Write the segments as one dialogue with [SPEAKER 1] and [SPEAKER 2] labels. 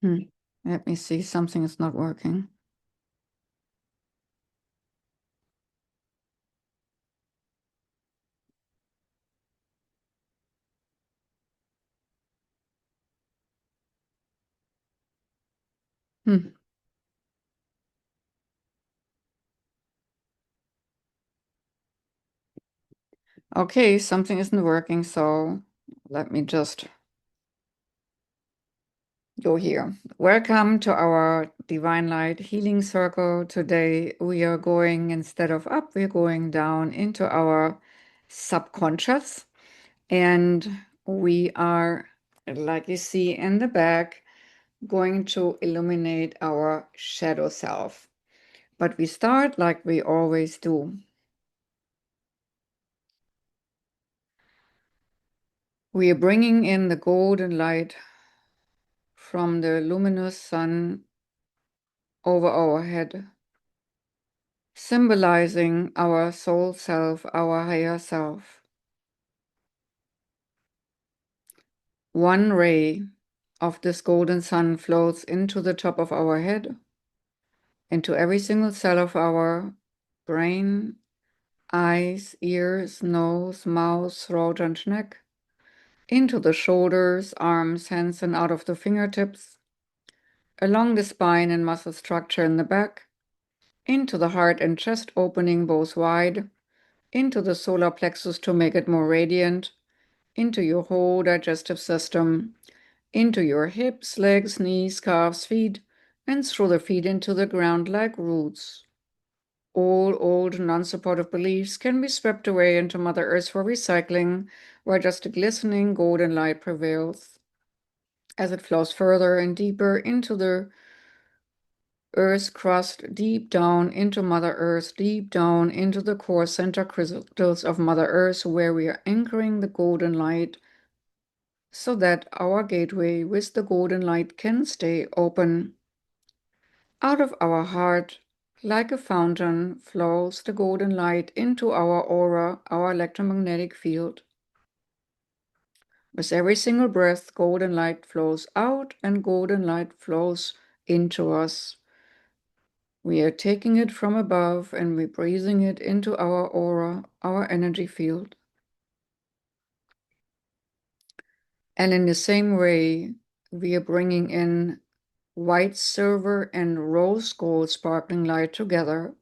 [SPEAKER 1] Let me see, something is not working. Hmm. Okay, something isn't working, so let me just go here. Welcome to our Divine Light Healing Circle. Today we are going, instead of up, we're going down into our subconscious. And we are, like you see in the back, going to illuminate our shadow self. But we start like we always do. We are bringing in the golden light from the luminous sun over our head, symbolizing our soul self, our higher self. One ray of this golden sun floats into the top of our head, into every single cell of our brain, eyes, ears, nose, mouth, throat, and neck, into the shoulders, arms, hands, and out of the fingertips, along the spine and muscle structure in the back, into the heart and chest opening both wide, into the solar plexus to make it more radiant, into your whole digestive system, into your hips, legs, knees, calves, feet, and through the feet into the ground like roots. All old non-supportive beliefs can be swept away into Mother Earth for recycling, where just a glistening golden light prevails. As it flows further and deeper into the Earth's crust, deep down into Mother Earth, deep down into the core center crystals of Mother Earth, where we are anchoring the golden light so that our gateway with the golden light can stay open. Out of our heart, like a fountain, flows the golden light into our aura, our electromagnetic field. With every single breath, golden light flows out and golden light flows into us. We are taking it from above and we're breathing it into our aura, our energy field. And in the same way, we are bringing in white, silver, and rose gold sparkling light together.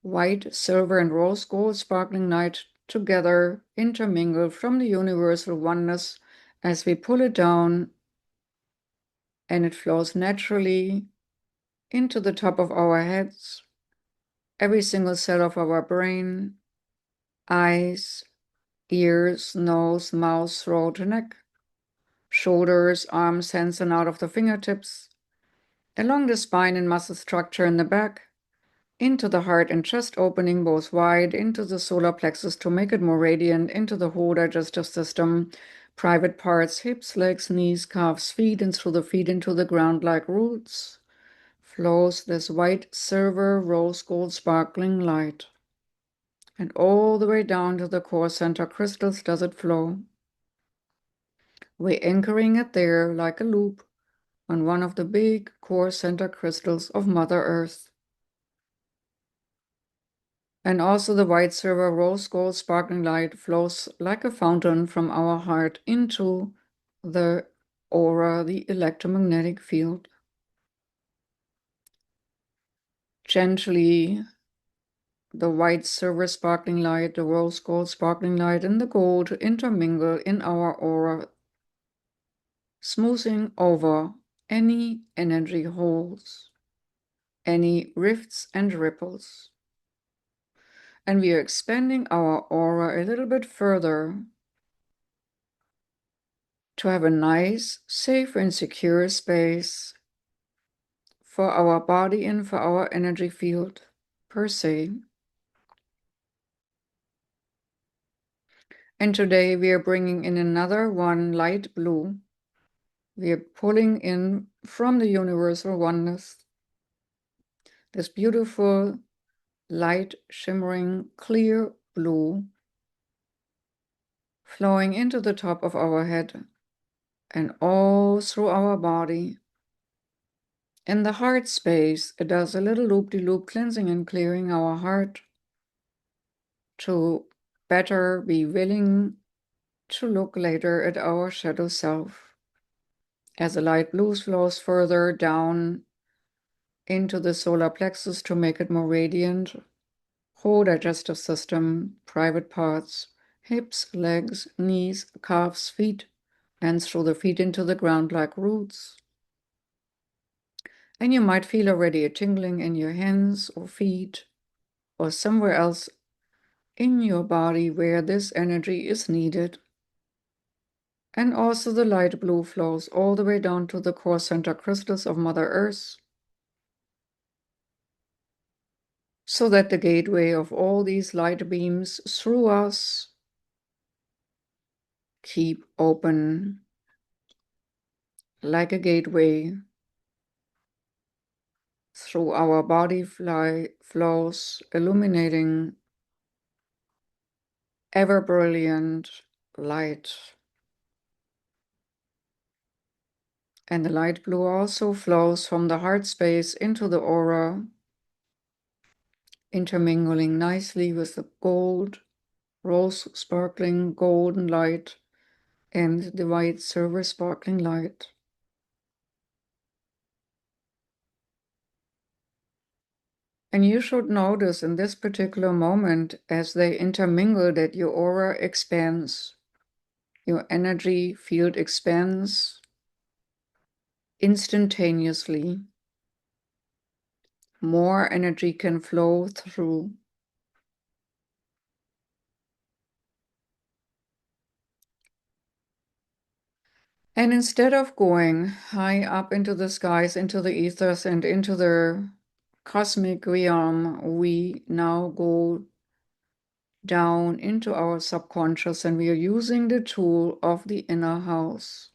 [SPEAKER 1] White, silver, and rose gold sparkling light together intermingle from the universal oneness as we pull it down, and it flows naturally into the top of our heads, every single cell of our brain, eyes, ears, nose, mouth, throat, neck, shoulders, arms, hands, and out of the fingertips, along the spine and muscle structure in the back, into the heart and chest opening both wide, into the solar plexus to make it more radiant, into the whole digestive system, private parts, hips, legs, knees, calves, feet, and through the feet into the ground like roots, flows this white, silver, rose gold sparkling light. And all the way down to the core center crystals does it flow. We're anchoring it there like a loop on one of the big core center crystals of Mother Earth. And also the white, silver, rose gold sparkling light flows like a fountain from our heart into the aura, the electromagnetic field. Gently, the white, silver sparkling light, the rose gold sparkling light, and the gold intermingle in our aura, smoothing over any energy holes, any rifts and ripples. And we are expanding our aura a little bit further to have a nice, safe, and secure space for our body and for our energy field per se. And today we are bringing in another one, light blue. We are pulling in from the universal oneness this beautiful, light, shimmering, clear blue flowing into the top of our head and all through our body, In the heart space, it does a little loop-de-loop cleansing and clearing our heart to better be willing to look later at our shadow self. As the light blue flows further down into the solar plexus to make it more radiant, whole digestive system, private parts, hips, legs, knees, calves, feet, and through the feet into the ground like roots. And you might feel already a tingling in your hands or feet or somewhere else in your body where this energy is needed. And also the light blue flows all the way down to the core center crystals of Mother Earth, so that the gateway of all these light beams through us keep open like a gateway through our body flows, illuminating ever brilliant light. And the light blue also flows from the heart space into the aura, intermingling nicely with the gold, rose sparkling golden light and the white silver sparkling light. And you should notice in this particular moment, as they intermingle, that your aura expands, your energy field expands instantaneously. More energy can flow through. And instead of going high up into the skies, into the ethers, and into the cosmic realm, we now go down into our subconscious, and we are using the tool of the inner house.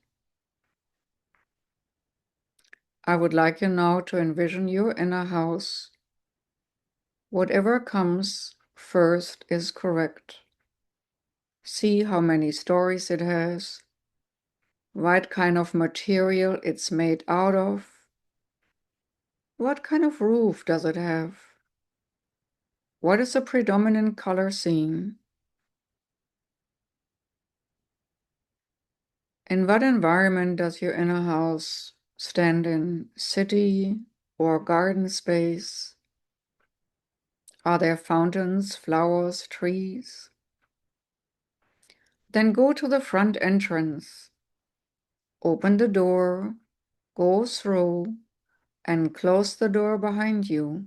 [SPEAKER 1] I would like you now to envision your inner house. Whatever comes first is correct. See how many stories it has, what kind of material it's made out of, what kind of roof does it have, what is the predominant color scheme, in what environment does your inner house stand in, city or garden space? Are there fountains, flowers, trees? Then go to the front entrance, open the door, go through, and close the door behind you,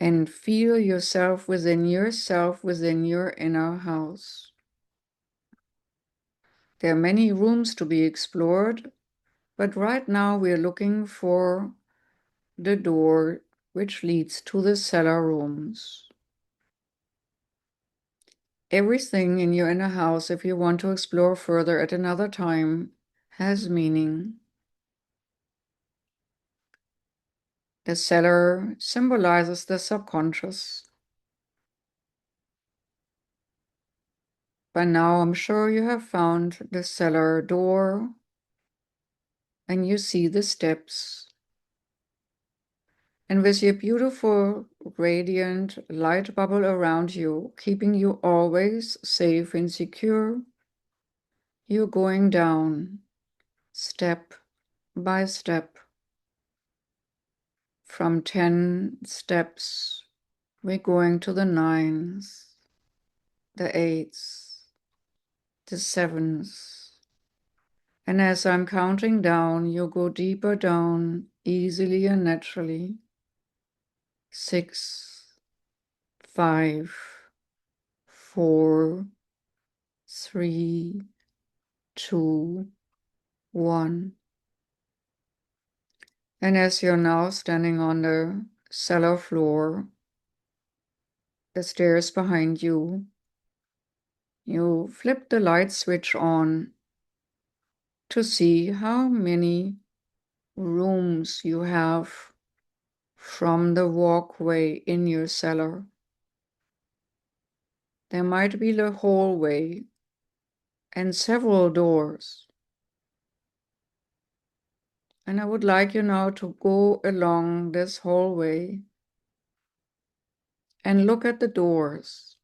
[SPEAKER 1] and feel yourself within your inner house. There are many rooms to be explored, but right now we're looking for the door which leads to the cellar rooms. Everything in your inner house, if you want to explore further at another time, has meaning. The cellar symbolizes the subconscious. By now, I'm sure you have found the cellar door and you see the steps. And with your beautiful, radiant light bubble around you, keeping you always safe and secure, you're going down step by step. From 10 steps, we're going to the 9s, the 8s, the 7s. And as I'm counting down, you go deeper down easily and naturally. 6, 5, 4, 3, 2, 1. And as you're now standing on the cellar floor, the stairs behind you, you flip the light switch on to see how many rooms you have from the walkway in your cellar. There might be the hallway and several doors. And I would like you now to go along this hallway and look at the doors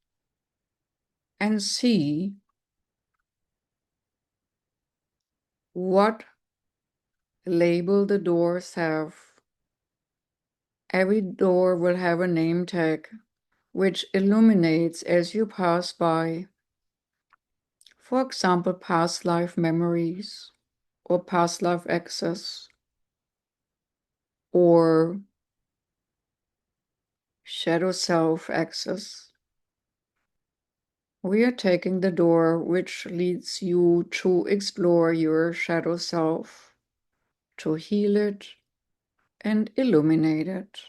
[SPEAKER 1] and see what label the doors have. Every door will have a name tag which illuminates as you pass by. For example, past life memories or past life access or shadow self access. We are taking the door which leads you to explore your shadow self, to heal it and illuminate it.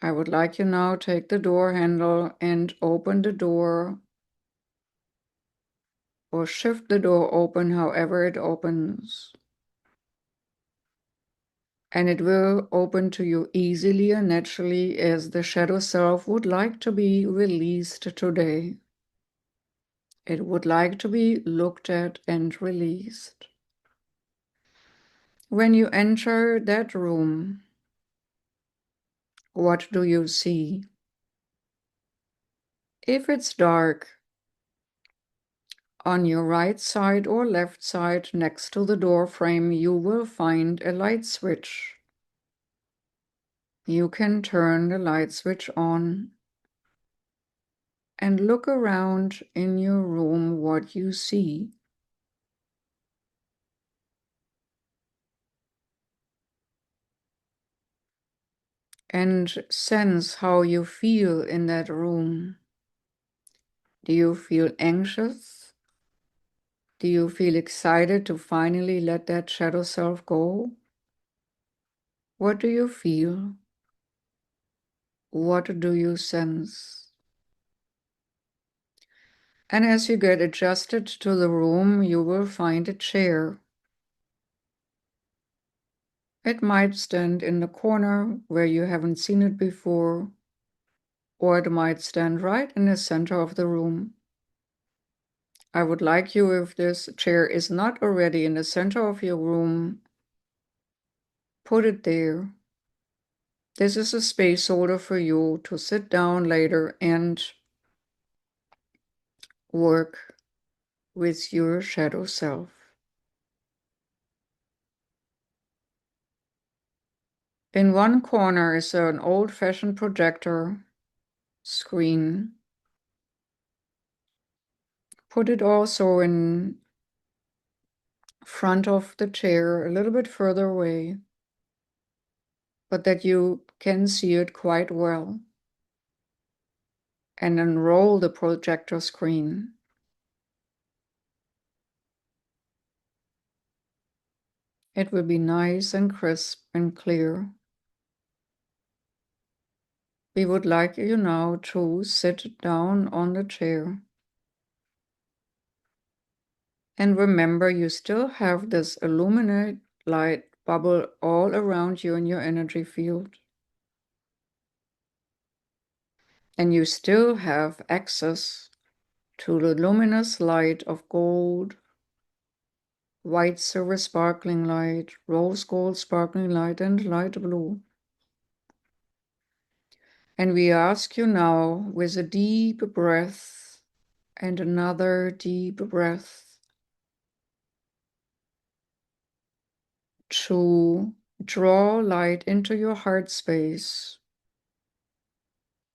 [SPEAKER 1] I would like you now to take the door handle and open the door or shift the door open however it opens. And it will open to you easily and naturally as the shadow self would like to be released today. It would like to be looked at and released. When you enter that room, what do you see? If it's dark, on your right side or left side next to the door frame, you will find a light switch. You can turn the light switch on and look around in your room what you see. And sense how you feel in that room. Do you feel anxious? Do you feel excited to finally let that shadow self go? What do you feel? What do you sense? And as you get adjusted to the room, you will find a chair. It might stand in the corner where you haven't seen it before, or it might stand right in the center of the room. I would like you, if this chair is not already in the center of your room, put it there. This is a space holder for you to sit down later and work with your shadow self. In one corner is an old-fashioned projector screen. Put it also in front of the chair, a little bit further away, but that you can see it quite well. And unroll the projector screen. It will be nice and crisp and clear. We would like you now to sit down on the chair. And remember, you still have this illuminate light bubble all around you in your energy field. And you still have access to the luminous light of gold, white silver sparkling light, rose gold sparkling light, and light blue. And we ask you now, with a deep breath and another deep breath, to draw light into your heart space.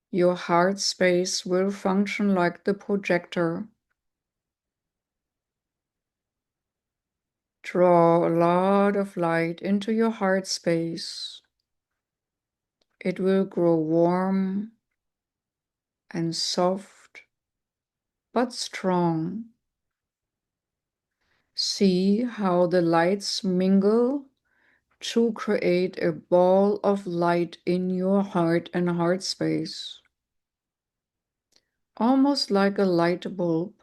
[SPEAKER 1] Your heart space will function like the projector. Draw a lot of light into your heart space. It will grow warm and soft, but strong. See how the lights mingle to create a ball of light in your heart and heart space. Almost like a light bulb.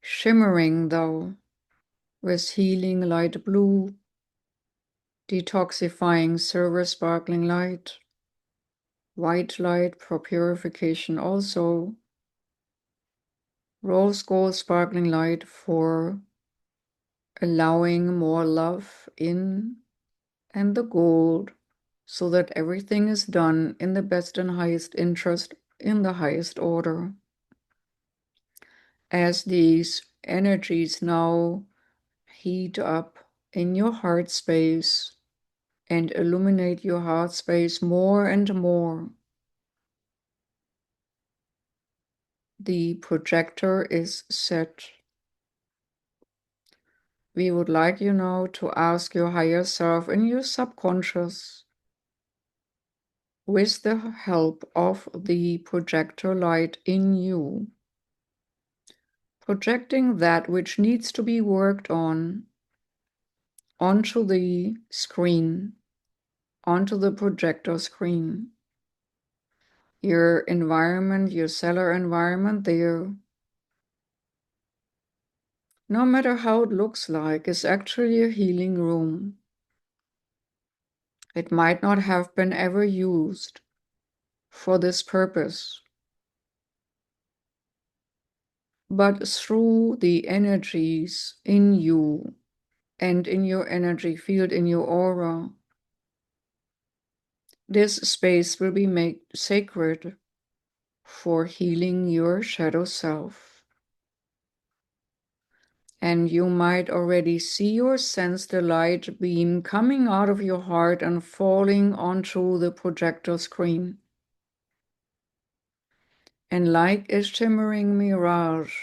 [SPEAKER 1] Shimmering though, with healing light blue, detoxifying silver sparkling light, white light for purification also, rose gold sparkling light for allowing more love in and the gold, so that everything is done in the best and highest interest, in the highest order. As these energies now heat up in your heart space and illuminate your heart space more and more, the projector is set. We would like you now to ask your higher self in your subconscious, with the help of the projector light in you, projecting that which needs to be worked on onto the screen, onto the projector screen. Your environment, your cellular environment there, no matter how it looks like, is actually a healing room. It might not have been ever used for this purpose, but through the energies in you and in your energy field, in your aura, this space will be made sacred for healing your shadow self. And you might already see or sense the light beam coming out of your heart and falling onto the projector screen. And like a shimmering mirage,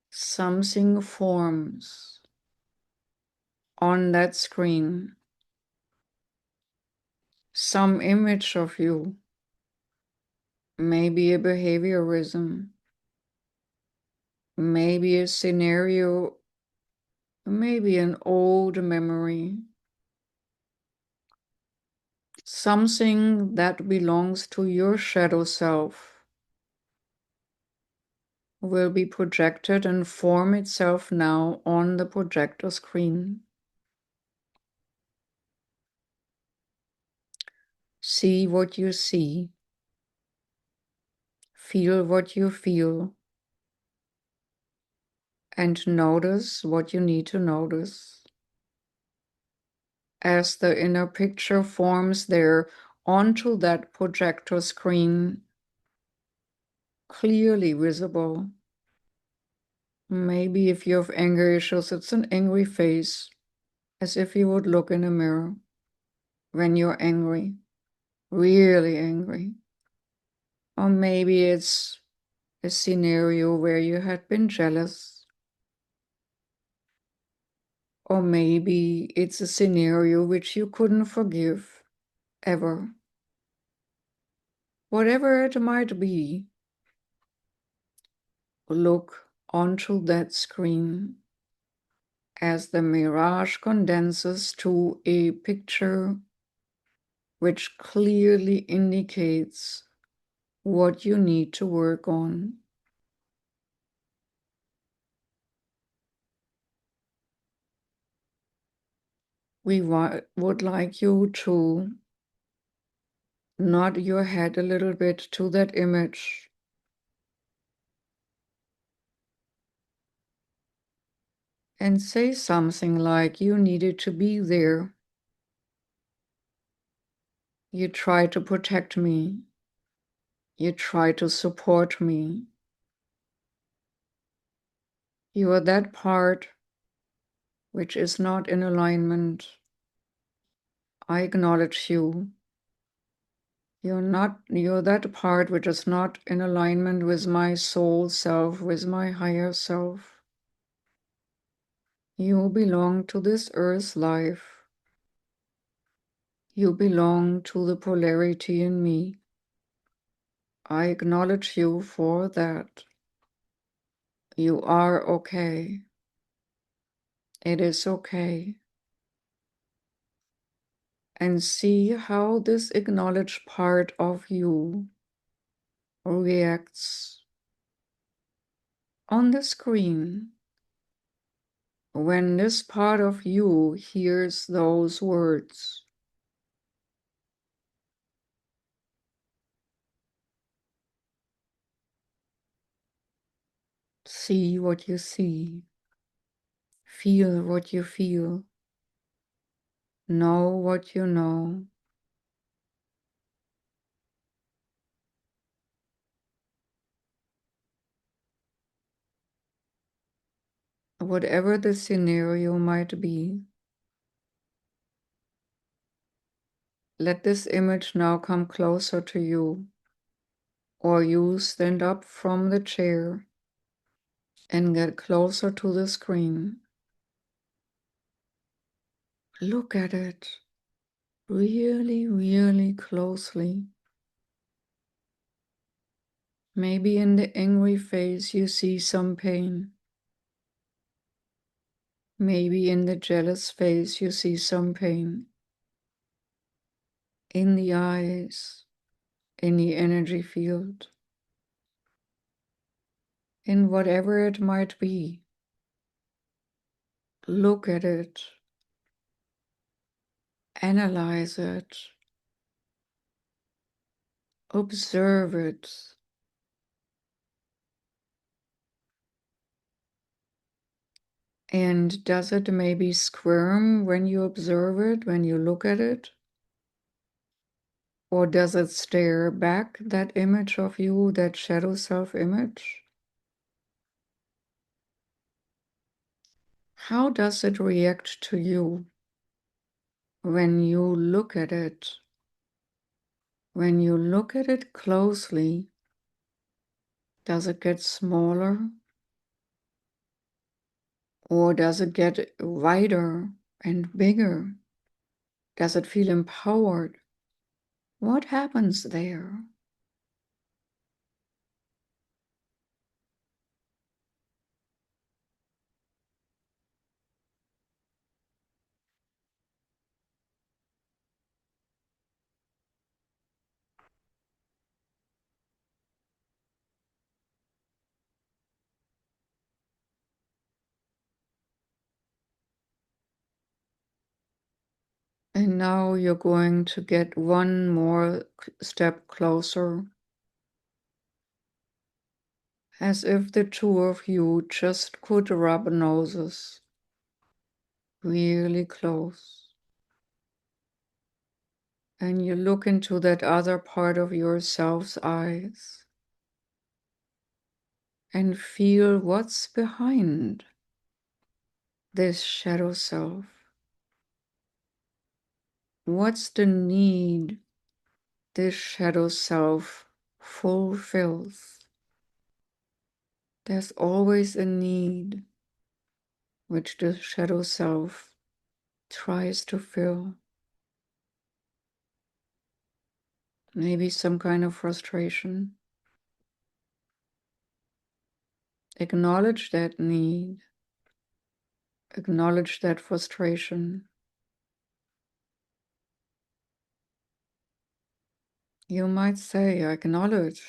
[SPEAKER 1] something forms on that screen. Some image of you, maybe a behaviorism, maybe a scenario, maybe an old memory, something that belongs to your shadow self will be projected and form itself now on the projector screen. See what you see. Feel what you feel. And notice what you need to notice. As the inner picture forms there onto that projector screen, clearly visible. Maybe if you have anger issues, it's an angry face, as if you would look in a mirror when you're angry, really angry. Or maybe it's a scenario where you had been jealous. Or maybe it's a scenario which you couldn't forgive, ever. Whatever it might be, look onto that screen as the mirage condenses to a picture which clearly indicates what you need to work on. We would like you to nod your head a little bit to that image and say something like, you needed to be there. You try to protect me. You try to support me. You are that part which is not in alignment. I acknowledge you. You're that part which is not in alignment with my soul self, with my higher self. You belong to this earth life. You belong to the polarity in me. I acknowledge you for that. You are okay. It is okay. And see how this acknowledged part of you reacts on the screen when this part of you hears those words. See what you see. Feel what you feel. Know what you know. Whatever the scenario might be, let this image now come closer to you, or you stand up from the chair and get closer to the screen. Look at it really, really closely. Maybe in the angry face you see some pain. Maybe in the jealous face you see some pain. In the eyes, in the energy field, in whatever it might be. Look at it. Analyze it. Observe it. And does it maybe squirm when you observe it, when you look at it? Or does it stare back, that image of you, that shadow self-image? How does it react to you when you look at it? When you look at it closely, does it get smaller? Or does it get wider and bigger? Does it feel empowered? What happens there? And now you're going to get one more step closer, as if the two of you just could rub noses really close. And you look into that other part of yourself's eyes and feel what's behind this shadow self. What's the need this shadow self fulfills? There's always a need which the shadow self tries to fill. Maybe some kind of frustration. Acknowledge that need. Acknowledge that frustration. You might say, I acknowledge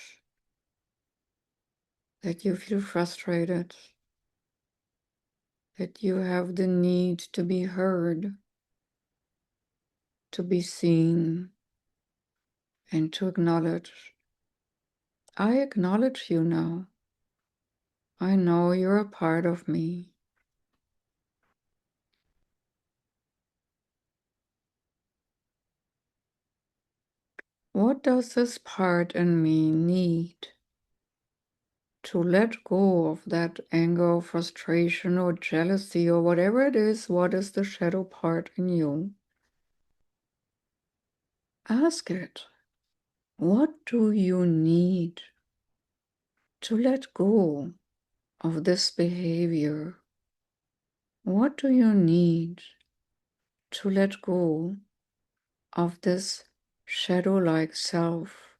[SPEAKER 1] that you feel frustrated, that you have the need to be heard, to be seen, and to acknowledge. I acknowledge you now. I know you're a part of me. What does this part in me need to let go of that anger or frustration or jealousy or whatever it is? What is the shadow part in you? Ask it. What do you need to let go of this behavior? What do you need to let go of this shadow-like self?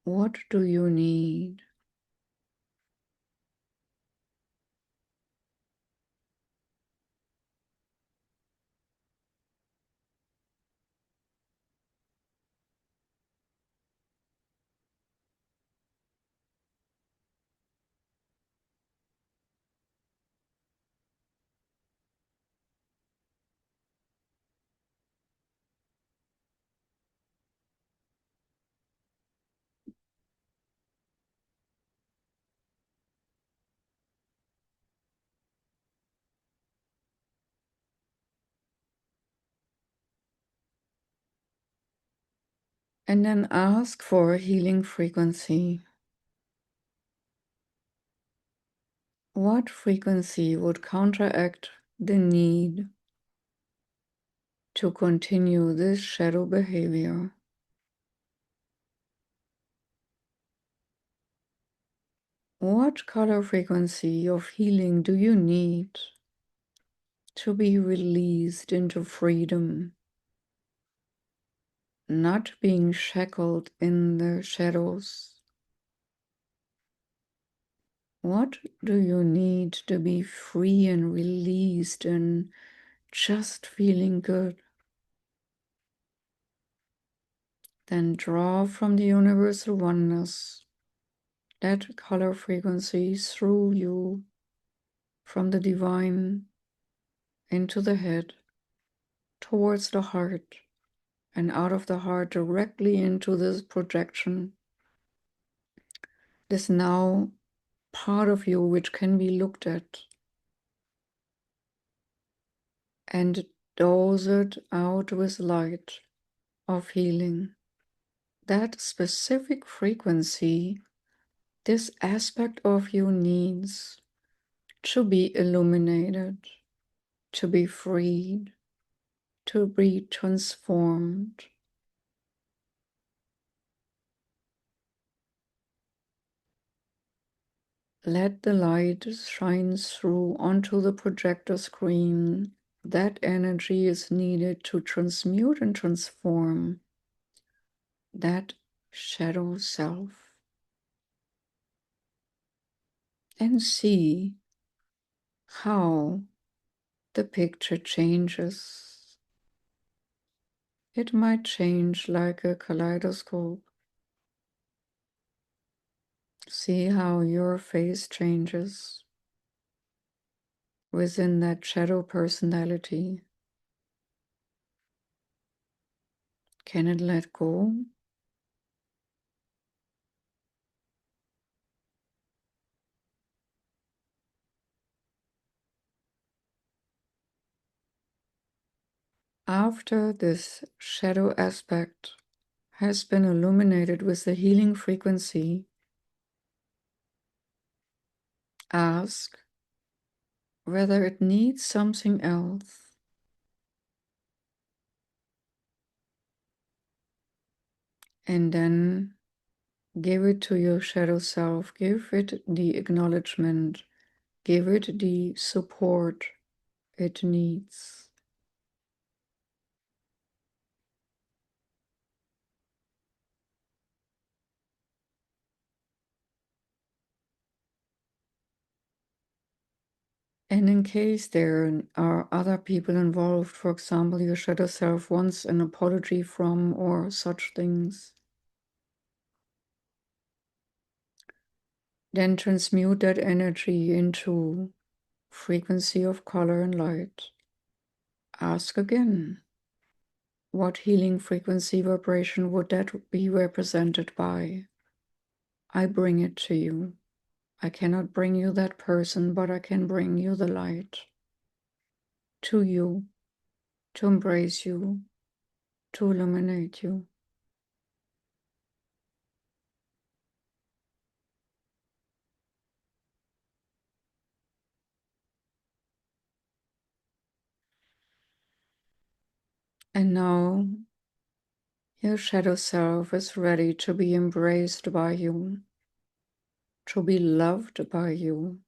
[SPEAKER 1] What do you need? And then ask for a healing frequency. What frequency would counteract the need to continue this shadow behavior? What color frequency of healing do you need to be released into freedom, not being shackled in the shadows? What do you need to be free and released and just feeling good? Then draw from the universal oneness that color frequency through you, from the divine into the head, towards the heart, and out of the heart directly into this projection, this now part of you which can be looked at, and dose it out with light of healing. That specific frequency, this aspect of you needs to be illuminated, to be freed, to be transformed. Let the light shine through onto the projector screen. That energy is needed to transmute and transform that shadow self. And see how the picture changes. It might change like a kaleidoscope. See how your face changes within that shadow personality. Can it let go? After this shadow aspect has been illuminated with the healing frequency, ask whether it needs something else. And then give it to your shadow self. Give it the acknowledgement. Give it the support it needs. And in case there are other people involved, for example, your shadow self wants an apology from or such things, then transmute that energy into frequency of color and light. Ask again, what healing frequency vibration would that be represented by? I bring it to you. I cannot bring you that person, but I can bring you the light. To you, to embrace you, to illuminate you. And now your shadow self is ready to be embraced by you, to be loved by you,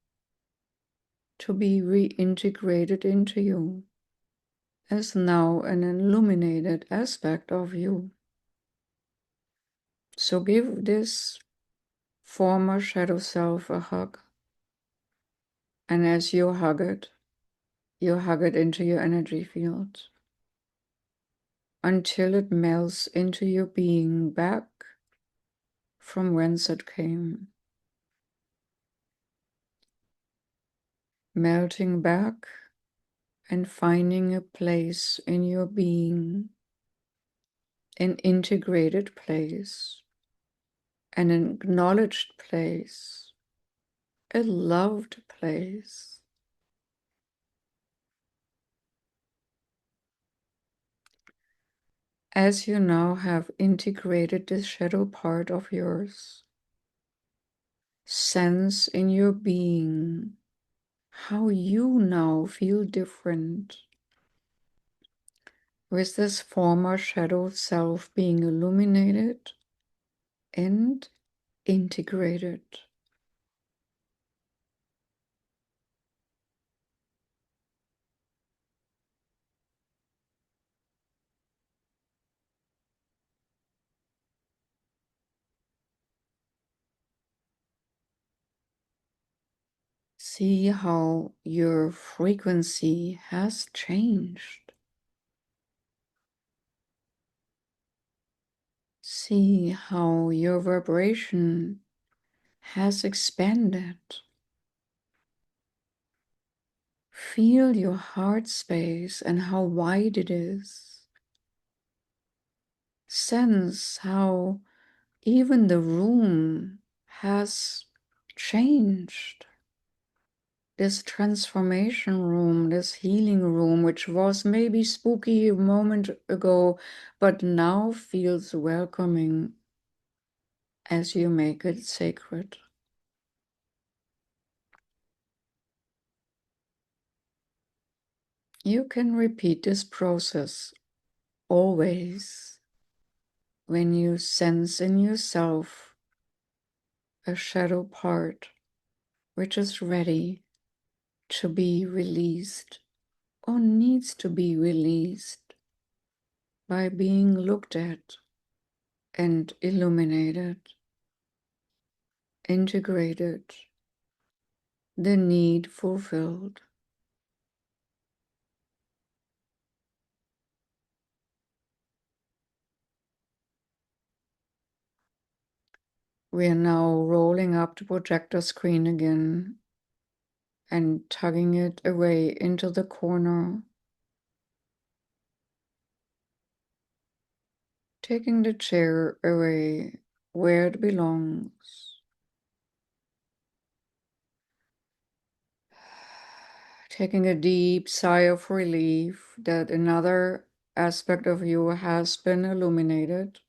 [SPEAKER 1] to be reintegrated into you as now an illuminated aspect of you. So give this former shadow self a hug. And as you hug it into your energy field until it melts into your being back from whence it came. Melting back and finding a place in your being, an integrated place, an acknowledged place, a loved place. as you now have integrated this shadow part of yours, sense in your being how you now feel different with this former shadow self being illuminated and integrated. See how your frequency has changed. See how your vibration has expanded. Feel your heart space and how wide it is. Sense how even the room has changed. This transformation room, this healing room, which was maybe spooky a moment ago, but now feels welcoming as you make it sacred. You can repeat this process always when you sense in yourself a shadow part which is ready to be released or needs to be released by being looked at and illuminated, integrated, the need fulfilled. We are now rolling up the projector screen again and tugging it away into the corner, taking the chair away where it belongs. Taking a deep sigh of relief that another aspect of you has been illuminated.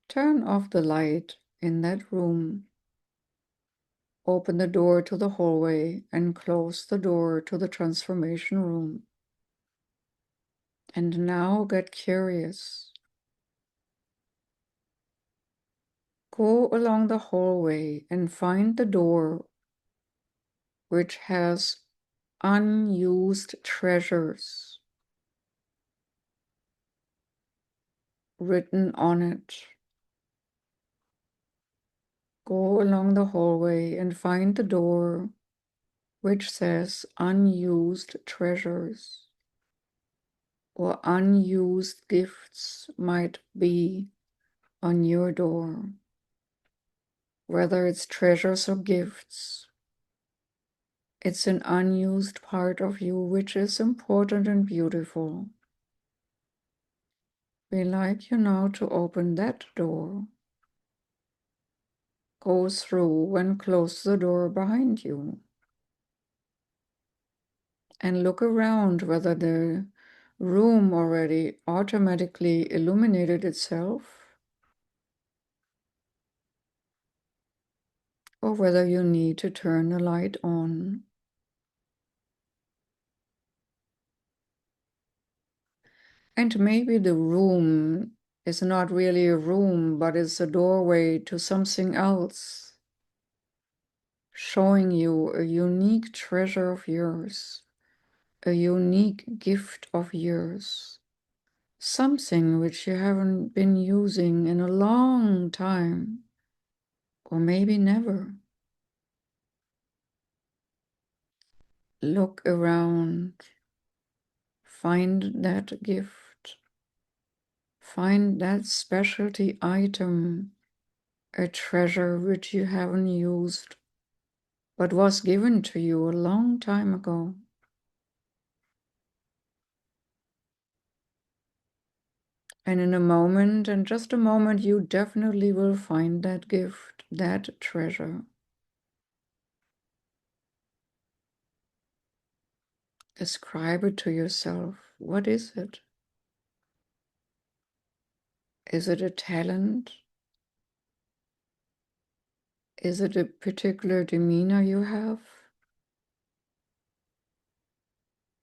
[SPEAKER 1] Turn off the light in that room. Open the door to the hallway and close the door to the transformation room. And now get curious. Go along the hallway and find the door which has unused treasures written on it. Go along the hallway and find the door which says unused treasures or unused gifts might be on your door. Whether it's treasures or gifts, it's an unused part of you which is important and beautiful. We like you now to open that door. Go through and close the door behind you. And look around whether the room already automatically illuminated itself or whether you need to turn the light on. And maybe the room is not really a room, but it's a doorway to something else, showing you a unique treasure of yours, a unique gift of yours, something which you haven't been using in a long time, or maybe never. Look around, find that gift, find that specialty item, a treasure which you haven't used but was given to you a long time ago. And in a moment, and just a moment, you definitely will find that gift, that treasure. Describe it to yourself. What is it? Is it a talent? Is it a particular demeanor you have?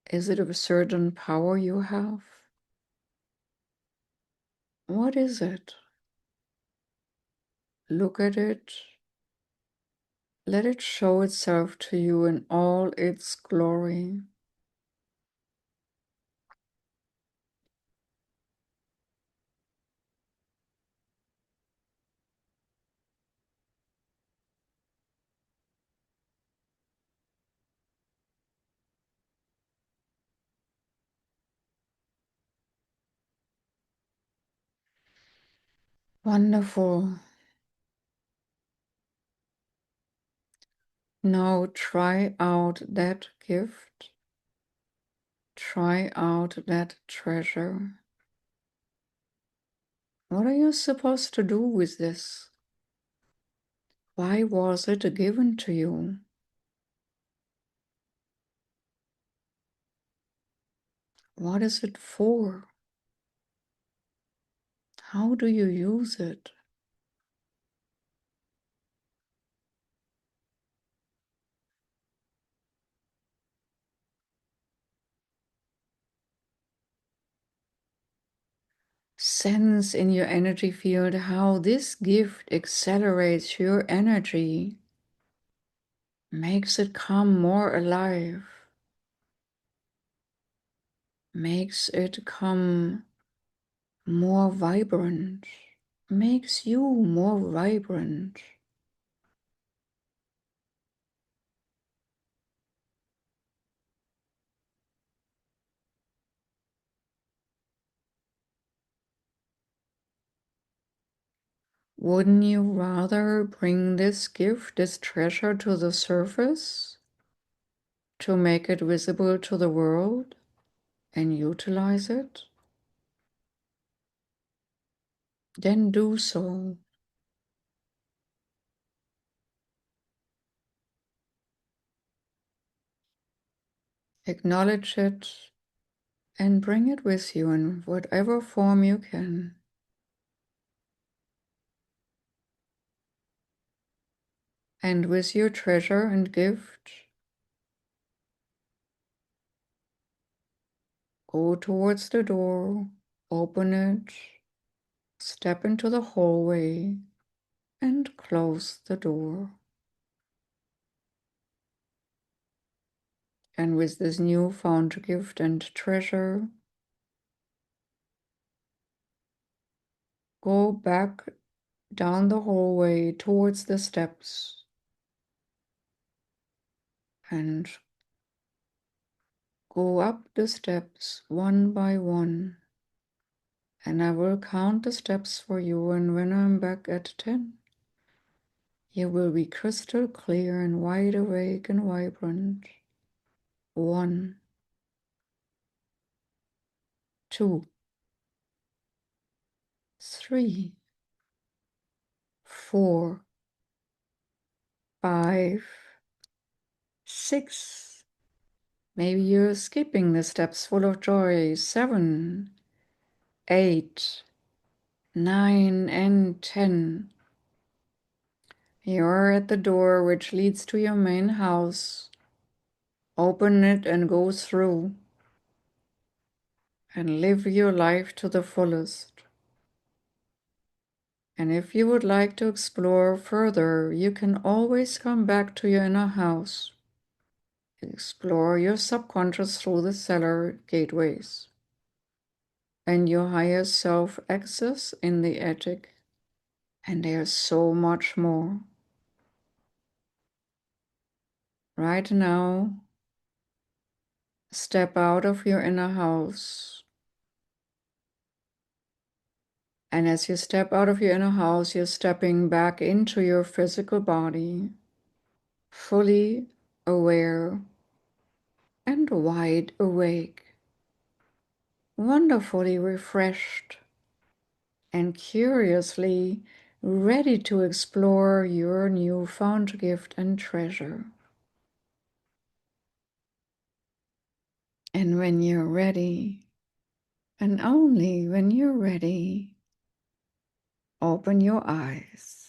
[SPEAKER 1] Is it a certain power you have? What is it? Look at it. Let it show itself to you in all its glory. Wonderful. Now try out that gift. Try out that treasure. What are you supposed to do with this? Why was it given to you? What is it for? How do you use it? Sense in your energy field how this gift accelerates your energy, makes it come more alive, makes it come more vibrant, makes you more vibrant. Wouldn't you rather bring this gift, this treasure to the surface to make it visible to the world and utilize it? Then do so. Acknowledge it and bring it with you in whatever form you can. And with your treasure and gift, go towards the door, open it, step into the hallway, and close the door. And with this newfound gift and treasure, go back down the hallway towards the steps and go up the steps one by one. And I will count the steps for you, and when I'm back at 10, you will be crystal clear and wide awake and vibrant. 1, 2, 3, 4, 5, 6. Maybe you're skipping the steps full of joy. 7, 8, 9, and 10. You're at the door which leads to your main house. Open it and go through and live your life to the fullest. And if you would like to explore further, you can always come back to your inner house. Explore your subconscious through the cellar gateways and your higher self access in the attic. And there's so much more. Right now, step out of your inner house. And as you step out of your inner house, you're stepping back into your physical body, fully aware and wide awake, wonderfully refreshed, and curiously ready to explore your newfound gift and treasure. And when you're ready, and only when you're ready, Open your eyes.